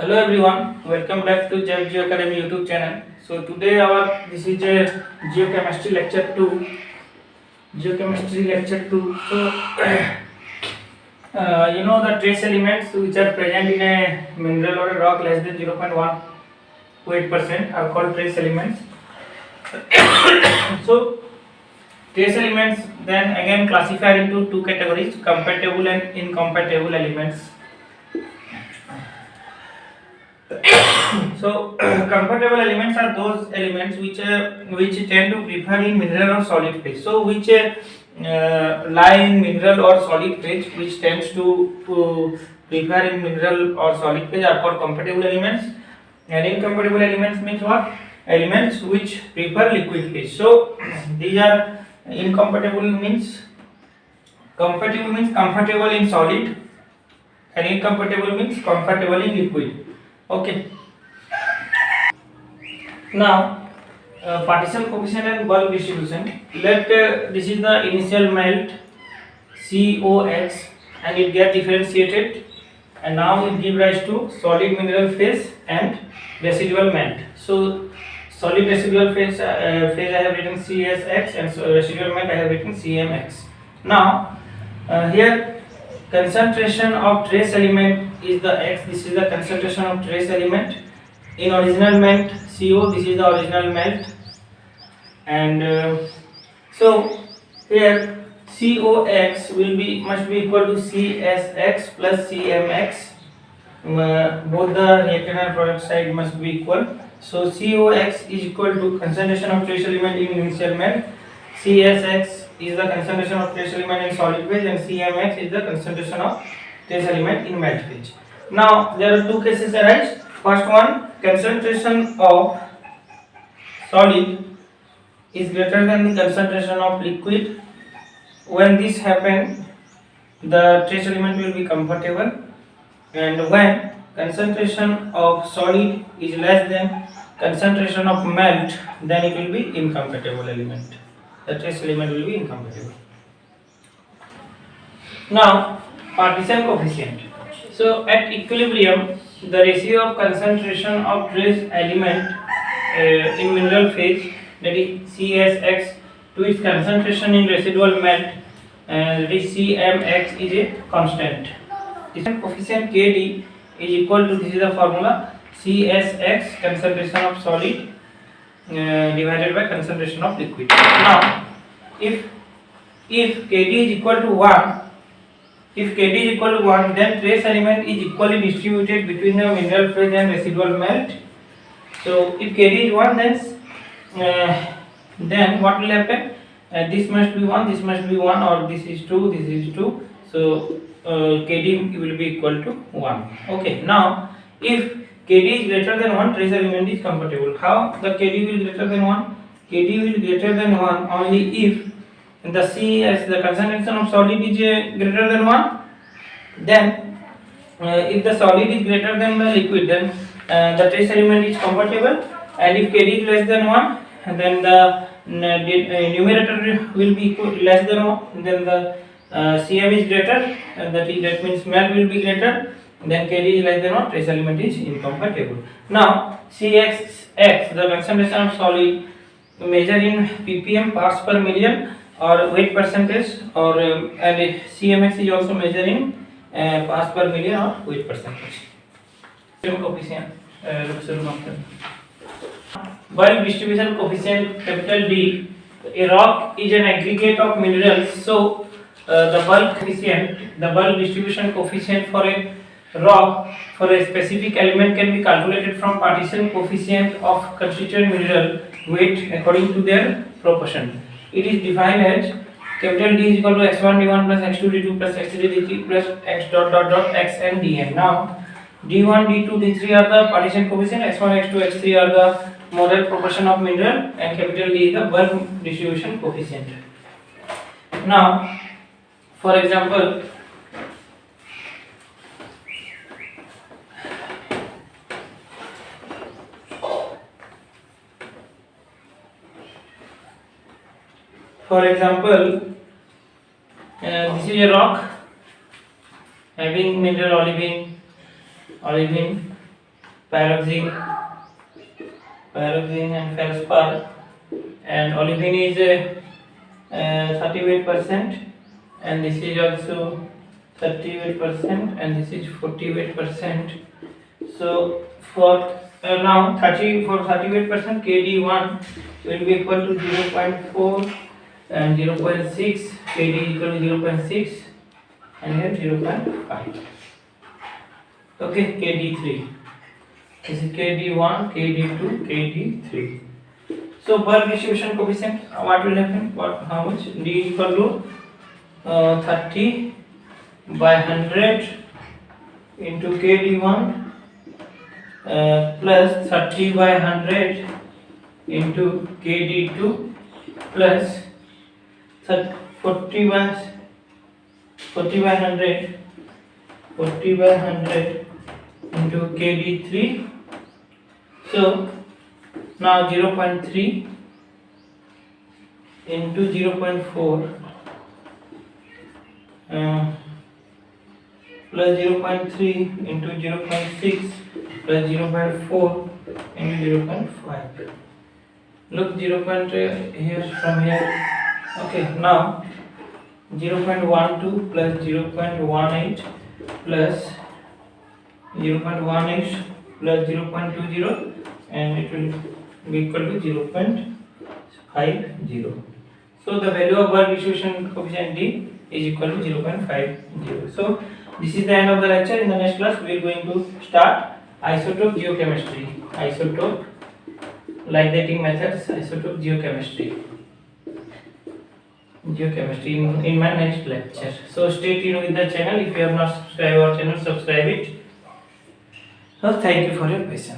Hello everyone, welcome back to Jet Geo Academy YouTube channel. So today this is a geochemistry lecture 2. Geochemistry lecture 2. So the trace elements which are present in a mineral or a rock less than 0.128% are called trace elements. So trace elements then again classified into two categories: compatible and incompatible elements. So compatible elements are those elements which tend to prefer in mineral or solid phase. So which lie in mineral or solid phase, which tends to prefer in mineral or solid phase are called compatible elements. And incompatible elements means what? Elements which prefer liquid phase. So these are incompatible means compatible means comfortable in solid, and incompatible means comfortable in liquid. Okay. Now, partition coefficient and bulk distribution. Let this is the initial melt COX, and it get differentiated, and now it give rise to solid mineral phase and residual melt. So, solid residual phase I have written CSX, and so residual melt I have written CMX. Now, here concentration of trace element is the X. This is the concentration of trace element. In original melt CO, this is the original melt, and so here COX must be equal to CSX plus CMX. Both the reactant and product side must be equal. So COX is equal to concentration of trace element in initial melt. CSX is the concentration of trace element in solid phase, and CMX is the concentration of trace element in melt phase. Now there are two cases arise. First one, concentration of solid is greater than the concentration of liquid. When this happens, the trace element will be compatible, and when concentration of solid is less than concentration of melt, then it will be incompatible element. The trace element will be incompatible. Now, partition coefficient. So at equilibrium, the ratio of concentration of trace element in mineral phase, that is CSX, to its concentration in residual melt, that is CMX, is a constant. This coefficient Kd is equal to, this is the formula, CSX concentration of solid divided by concentration of liquid. Now, if Kd is equal to 1, then trace element is equally distributed between the mineral phase and residual melt. So if Kd is 1, then what will happen? This must be 1, this must be 1, or this is 2, this is 2. So Kd will be equal to 1. Okay. Now if Kd is greater than 1, trace element is compatible. How the Kd will greater than 1? Kd will greater than 1 only if the CS, the concentration of solid, is greater than 1. Then if the solid is greater than the liquid, then the trace element is compatible, and if Kd is less than 1, then the numerator will be equal less than 1, then the Cm is greater, and that means melt will be greater, then Kd is less than 1, trace element is incompatible. Now CXX, the concentration of solid, measure in ppm, parts per million, or weight percentage, or and CMX is also measuring parts per million or weight percentage. Coefficient, bulk distribution coefficient, capital D. A rock is an aggregate of minerals, so the bulk distribution coefficient for a rock for a specific element can be calculated from partition coefficient of constituent mineral weight according to their proportion. It is defined as capital D is equal to x1 d1 plus x2 d2 plus x3 d3 plus x dot dot dot x and dn. Now d1 d2 d3 are the partition coefficient, x1 x2 x3 are the model proportion of mineral, and capital D is the bulk distribution coefficient. Now for example, this is a rock having mineral olivine, pyroxene and feldspar, and olivine is 38%, and this is also 38%, and this is 48%. So for now 38% KD1 will be equal to 0.4 and 0.6, KD is equal to 0.6 and here 0.5. Okay, KD3. This is KD1, KD2, KD3. So bulk distribution coefficient, what will happen? How much? D equal to 30 by 100 into KD1 plus 30 by 100 into KD2 plus 40 by 100 into KD3. So now 0.3 into 0.4 plus 0.3 into 0.6 plus 0.4 into 0.5. Look, 0. Here from here. Okay, now 0.12 plus 0.18 plus 0.18 plus 0.20, and it will be equal to 0.50. So the value of bulk distribution coefficient D is equal to 0.50. So this is the end of the lecture. In the next class we are going to start isotope geochemistry, isotope ligating methods, isotope geochemistry in my next lecture. So stay tuned with the channel. If you have not subscribed our channel, subscribe it. So thank you for your patience.